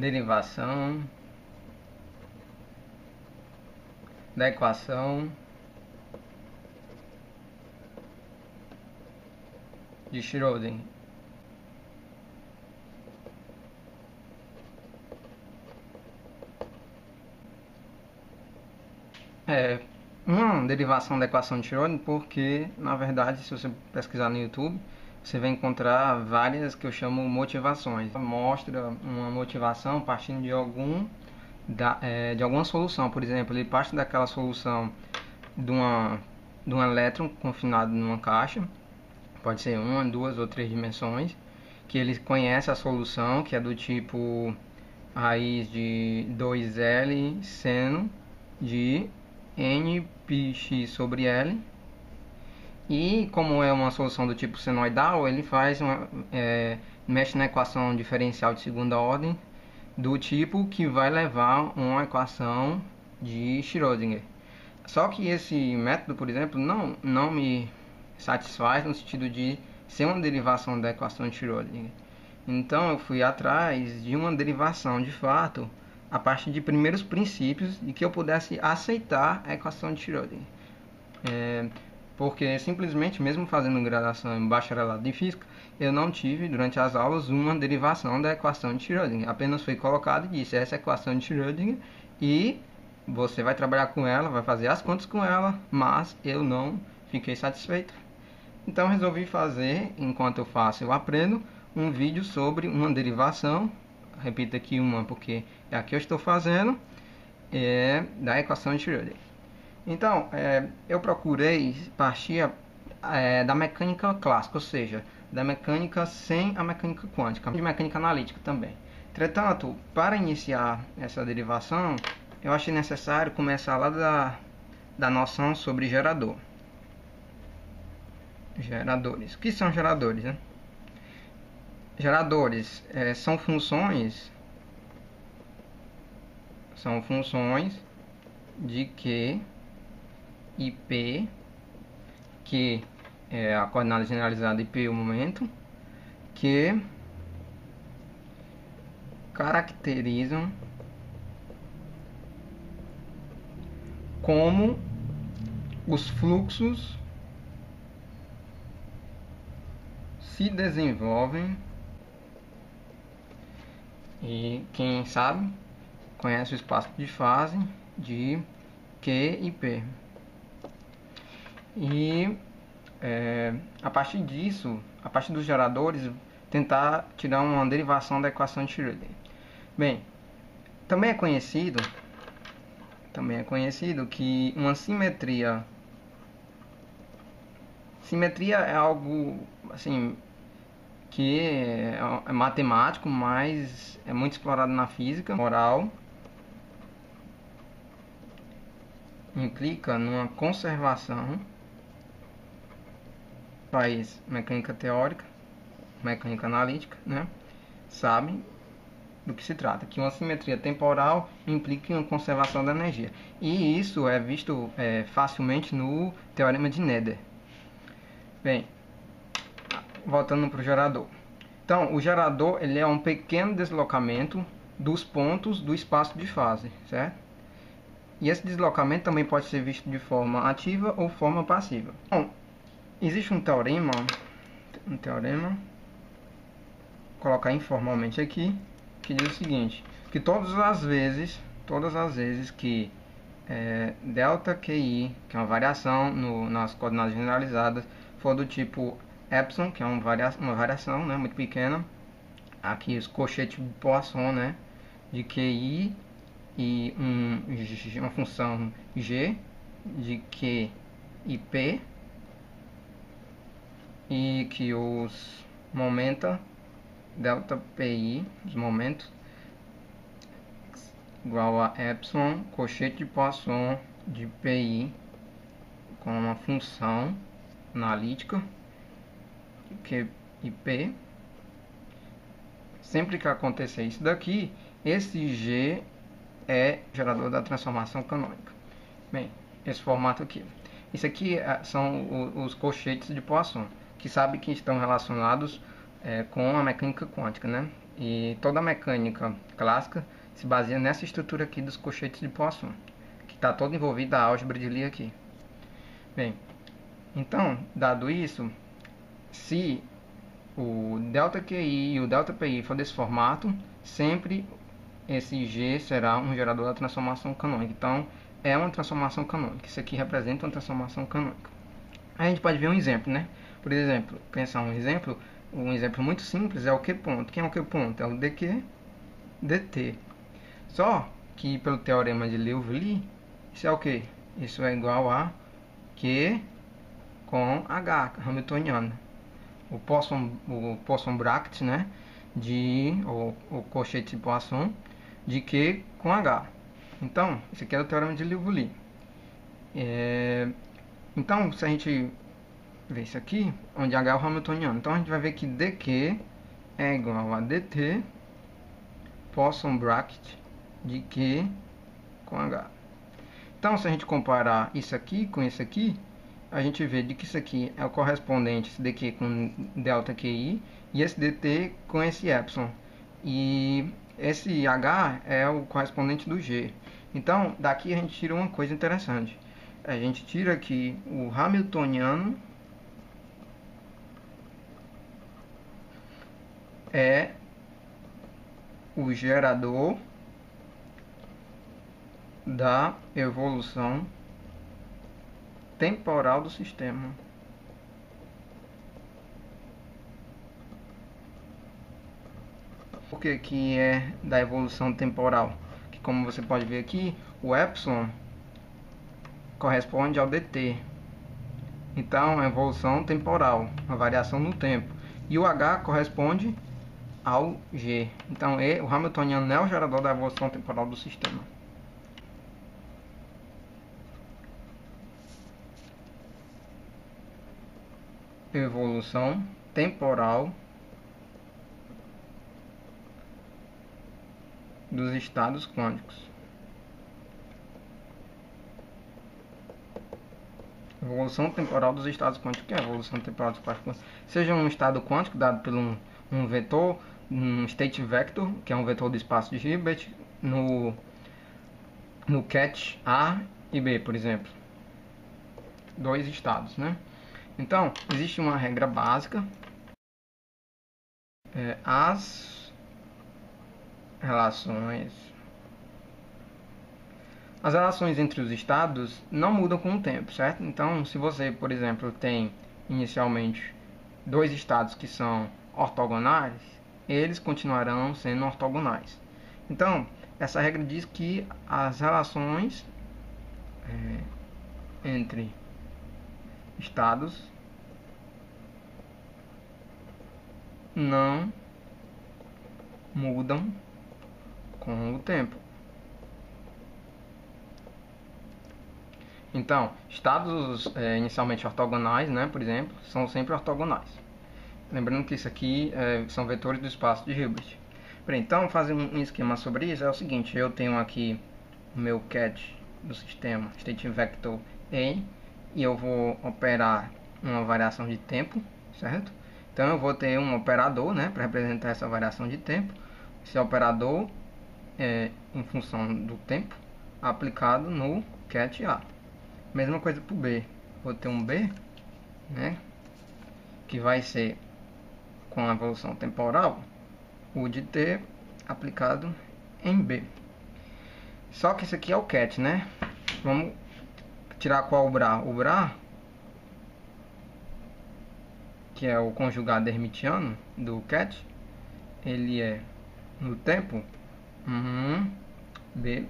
derivação da equação de Schrödinger. Uma derivação da equação de Schrödinger, porque na verdade, se você pesquisar no YouTube, você vai encontrar várias que eu chamo motivações. Mostra uma motivação partindo de alguma solução. Por exemplo, ele parte daquela solução de um elétron confinado numa caixa, pode ser uma, duas ou três dimensões, que ele conhece a solução, que é do tipo raiz de 2L seno de nπx sobre L. E como é uma solução do tipo senoidal, ele mexe na equação diferencial de segunda ordem do tipo que vai levar uma equação de Schrödinger. Só que esse método, por exemplo, não me satisfaz no sentido de ser uma derivação da equação de Schrödinger. Então eu fui atrás de uma derivação de fato a partir de primeiros princípios de que eu pudesse aceitar a equação de Schrödinger. Porque simplesmente, mesmo fazendo graduação em bacharelado em física, eu não tive durante as aulas uma derivação da equação de Schrödinger. Apenas foi colocado e disse: essa é a equação de Schrödinger e você vai trabalhar com ela, vai fazer as contas com ela, mas eu não fiquei satisfeito. Então resolvi fazer, enquanto eu faço eu aprendo, um vídeo sobre uma derivação. Repito aqui uma porque é a que eu estou fazendo, da equação de Schrödinger. Então, eu procurei partir da mecânica clássica, ou seja, da mecânica sem a mecânica quântica, de mecânica analítica também. Entretanto, para iniciar essa derivação, eu achei necessário começar lá da noção sobre gerador. Geradores. O que são geradores, né? Geradores são funções de Q e P, que é a coordenada generalizada e P o momento, que caracterizam como os fluxos se desenvolvem. E quem sabe conhece o espaço de fase de Q e P. E a partir disso, a partir dos geradores, tentar tirar uma derivação da equação de Schrödinger. Bem, também é conhecido que uma simetria é algo assim que é matemático, mas é muito explorado na física moral. Implica numa conservação. Faz mecânica teórica, mecânica analítica, né? Sabe do que se trata, que uma simetria temporal implica em uma conservação da energia. E isso é visto facilmente no teorema de Noether. Bem, voltando para o gerador. Então, o gerador ele é um pequeno deslocamento dos pontos do espaço de fase, certo? E esse deslocamento também pode ser visto de forma ativa ou forma passiva. Bom, existe um teorema, vou colocar informalmente aqui, que diz o seguinte, que todas as vezes que delta QI, que é uma variação nas coordenadas generalizadas, for do tipo epsilon, que é uma variação, né, muito pequena, aqui os cochetes de Poisson, né, de QI e uma função G de Q e P, e que os momenta delta PI, os momentos, igual a epsilon cochete de Poisson de PI com uma função analítica Q e P. Sempre que acontecer isso daqui, esse G é gerador da transformação canônica. Bem, esse formato aqui. Isso aqui são os cochetes de Poisson, que sabe que estão relacionados com a mecânica quântica, né? E toda a mecânica clássica se baseia nessa estrutura aqui dos cochetes de Poisson, que está toda envolvida a álgebra de Lie aqui. Bem, então, dado isso, se o ΔQi e o ΔPi for desse formato, sempre esse G será um gerador da transformação canônica. Então, é uma transformação canônica. Isso aqui representa uma transformação canônica. Aí a gente pode ver um exemplo, né? Por exemplo, pensar um exemplo muito simples é o Q ponto. Quem é o Q ponto? É o dQ dt. Só que pelo teorema de Liouville, isso é o que? Isso é igual a Q com H, hamiltoniano. O Poisson bracket, né? O cochete de Poisson de Q com H. Então, esse aqui é o teorema de Liouville. Então, se a gente ver isso aqui, onde H é o hamiltoniano, então a gente vai ver que dq é igual a dt Poisson bracket de Q com H. Então, se a gente comparar isso aqui com isso aqui, a gente vê de que isso aqui é o correspondente, esse dq com ΔQi, e esse dt com esse epsilon. E esse H é o correspondente do G. Então, daqui a gente tira uma coisa interessante. A gente tira aqui o hamiltoniano é o gerador da evolução temporal do sistema. Por que é da evolução temporal? Que, como você pode ver aqui, o epsilon corresponde ao dt. Então, é evolução temporal, a variação no tempo. E o H corresponde ao G. Então, o hamiltoniano é o gerador da evolução temporal do sistema. Evolução temporal dos estados quânticos. Evolução temporal dos estados quânticos. O que é a evolução temporal dos estados quânticos? Seja um estado quântico dado por um vetor, um state vector, que é um vetor do espaço de Hilbert, no ket A e B, por exemplo. Dois estados, né? Então, existe uma regra básica. As relações entre os estados não mudam com o tempo, certo? Então, se você, por exemplo, tem inicialmente dois estados que são ortogonais, eles continuarão sendo ortogonais. Então, essa regra diz que as relações entre estados não mudam com o tempo. Então, estados inicialmente ortogonais, né, por exemplo, são sempre ortogonais. Lembrando que isso aqui são vetores do espaço de Hilbert. Então, fazer um esquema sobre isso é o seguinte: eu tenho aqui o meu ket do sistema, state vector A, e eu vou operar uma variação de tempo, certo? Então, eu vou ter um operador, né, para representar essa variação de tempo. Esse operador é em função do tempo aplicado no ket A. Mesma coisa para o B. Vou ter um B, né, que vai ser com a evolução temporal o de T aplicado em B. Só que isso aqui é o ket, né? Vamos tirar qual o BRA? O BRA, que é o conjugado hermitiano do ket, ele é no tempo B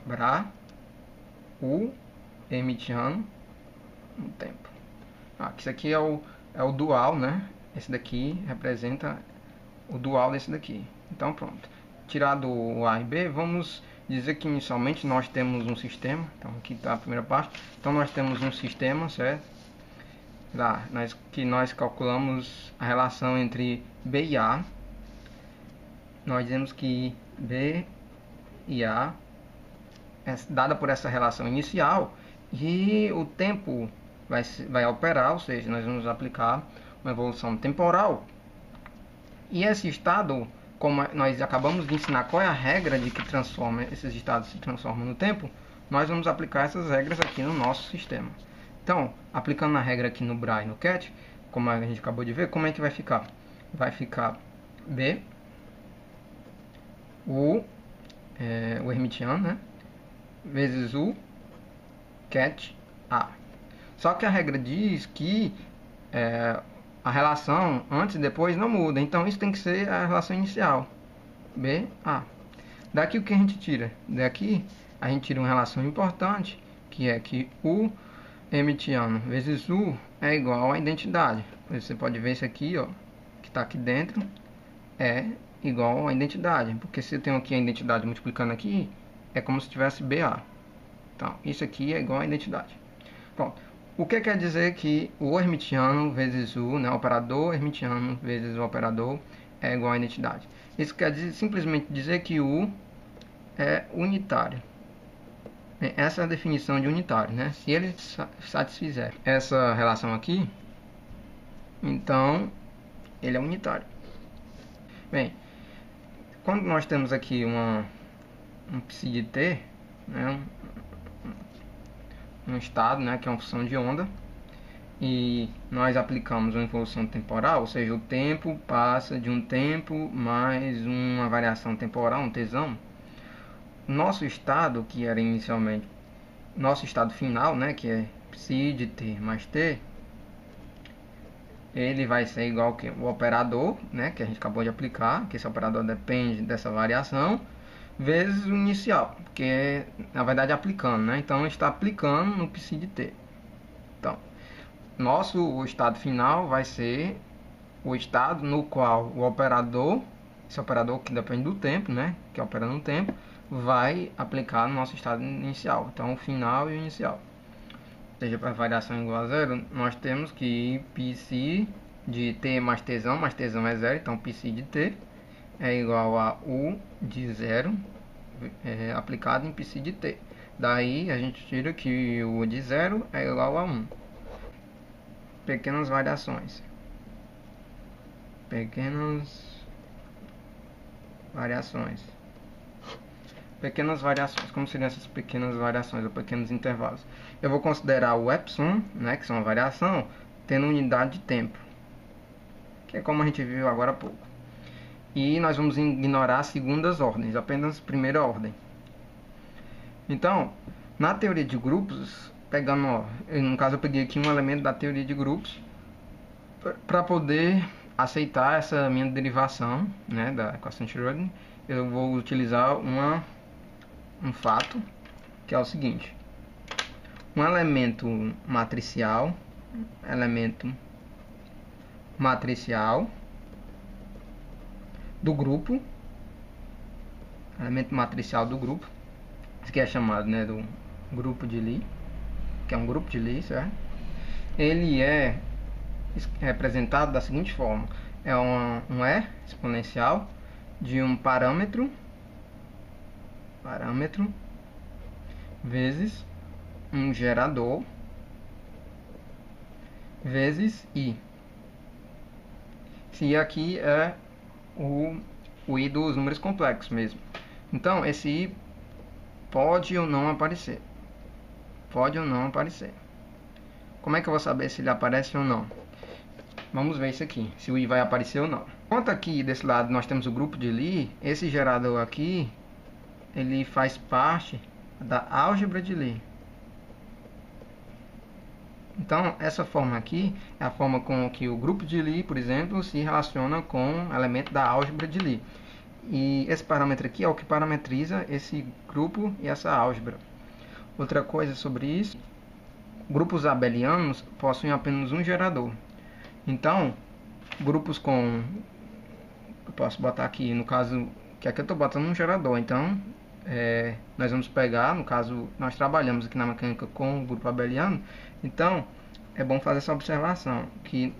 BRA o hermitiano no tempo. Isso aqui é o dual, né? Esse daqui representa o dual desse daqui. Então pronto. Tirado o A e B, vamos dizer que inicialmente nós temos um sistema. Então aqui está a primeira parte. Então nós temos um sistema, certo? Lá, nós calculamos a relação entre B e A. Nós dizemos que B e A é dada por essa relação inicial e o tempo vai operar, ou seja, nós vamos aplicar uma evolução temporal E esse estado, como nós acabamos de ensinar qual é a regra de que transforma esses estados se transformam no tempo, nós vamos aplicar essas regras aqui no nosso sistema. Então, aplicando a regra aqui no Bra e no Cat, como a gente acabou de ver, como é que vai ficar? Vai ficar B, o hermitiano, né? Vezes o Cat A. Só que a regra diz que a relação antes e depois não muda. Então isso tem que ser a relação inicial. B, A. Daqui o que a gente tira? Daqui a gente tira uma relação importante, que é que o hermitiano vezes U é igual à identidade. Você pode ver isso aqui, ó, que está aqui dentro, é igual à identidade. Porque se eu tenho aqui a identidade multiplicando aqui, é como se tivesse BA. Então, isso aqui é igual à identidade. Pronto. O que quer dizer que o hermitiano vezes o, né, o operador hermitiano vezes o operador é igual à identidade? Isso quer dizer, simplesmente dizer que o é unitário. Essa é a definição de unitário, né? Se ele satisfizer essa relação aqui, então ele é unitário. Bem, quando nós temos aqui um psi de t, né, um estado, né, que é uma função de onda, e nós aplicamos uma evolução temporal, ou seja, o tempo passa de um tempo mais uma variação temporal, um tesão. Nosso estado, que era inicialmente nosso estado final, né, que é psi de t mais t, ele vai ser igual que o operador, né, que a gente acabou de aplicar, que esse operador depende dessa variação, vezes o inicial, porque na verdade aplicando, né? Então está aplicando no psi de t. Então, o estado final vai ser o estado no qual o operador, esse operador que depende do tempo, né, que opera no tempo, vai aplicar no nosso estado inicial. Então, o final e o inicial. Ou seja, para variação igual a zero, nós temos que psi de t mais tzão é zero, então psi de t é igual a u de zero aplicado em psi de t. Daí a gente tira que o u de zero é igual a 1. Pequenas variações. Pequenas variações. Como seriam essas pequenas variações ou pequenos intervalos? Eu vou considerar o epsilon, né, que são uma variação, tendo unidade de tempo, que é como a gente viu agora há pouco. E nós vamos ignorar segundas ordens, apenas primeira ordem. Então, na teoria de grupos, pegando, ó, no caso eu peguei aqui um elemento da teoria de grupos para poder aceitar essa minha derivação, né, da equação de Schrödinger. Eu vou utilizar um fato, que é o seguinte: um elemento matricial do grupo, isso que é chamado, né, do grupo de Lie, que é um grupo de Lie, certo? Ele é representado da seguinte forma: é um E exponencial de um parâmetro vezes um gerador vezes I. Se aqui é o I dos números complexos mesmo. Então, esse I pode ou não aparecer. Como é que eu vou saber se ele aparece ou não? Vamos ver isso aqui, se o I vai aparecer ou não. Enquanto aqui desse lado nós temos o grupo de Lie, esse gerador aqui, ele faz parte da álgebra de Lie. Então, essa forma aqui é a forma com que o grupo de Lie, por exemplo, se relaciona com o elemento da álgebra de Lie. E esse parâmetro aqui é o que parametriza esse grupo e essa álgebra. Outra coisa sobre isso: grupos abelianos possuem apenas um gerador. Então, grupos com... eu posso botar aqui, no caso, que aqui eu estou botando um gerador. Então, nós vamos pegar, no caso, nós trabalhamos aqui na mecânica com o grupo abeliano. Então, é bom fazer essa observação, que